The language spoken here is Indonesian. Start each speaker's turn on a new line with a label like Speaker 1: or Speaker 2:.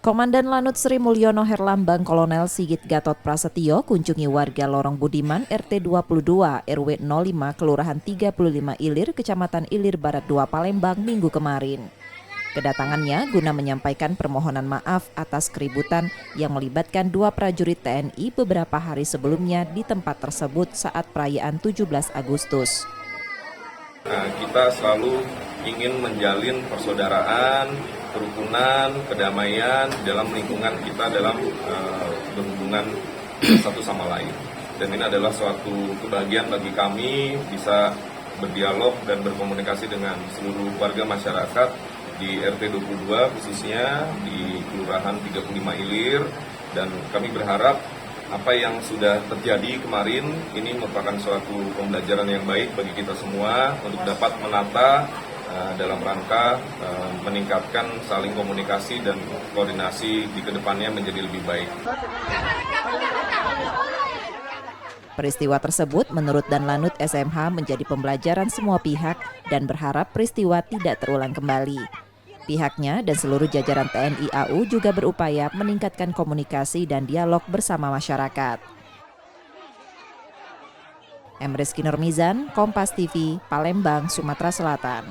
Speaker 1: Komandan Lanut Sri Mulyono Herlambang Kolonel Sigit Gatot Prasetyo kunjungi warga Lorong Budiman RT 22 RW 05 Kelurahan 35 Ilir, Kecamatan Ilir Barat 2 Palembang Minggu kemarin. Kedatangannya guna menyampaikan permohonan maaf atas keributan yang melibatkan dua prajurit TNI beberapa hari sebelumnya di tempat tersebut saat perayaan 17 Agustus.
Speaker 2: Kita selalu ingin menjalin persaudaraan, kerukunan, kedamaian dalam lingkungan kita dalam berhubungan satu sama lain. Dan ini adalah suatu kebahagiaan bagi kami bisa berdialog dan berkomunikasi dengan seluruh warga masyarakat di RT 22 khususnya di Kelurahan 35 Ilir, dan kami berharap apa yang sudah terjadi kemarin ini merupakan suatu pembelajaran yang baik bagi kita semua untuk dapat menata dalam rangka meningkatkan saling komunikasi dan koordinasi di kedepannya menjadi lebih baik.
Speaker 1: Peristiwa tersebut menurut Danlanut SMH menjadi pembelajaran semua pihak dan berharap peristiwa tidak terulang kembali. Pihaknya dan seluruh jajaran TNI AU juga berupaya meningkatkan komunikasi dan dialog bersama masyarakat. Emreski Nurmizan, Kompas TV, Palembang, Sumatera Selatan.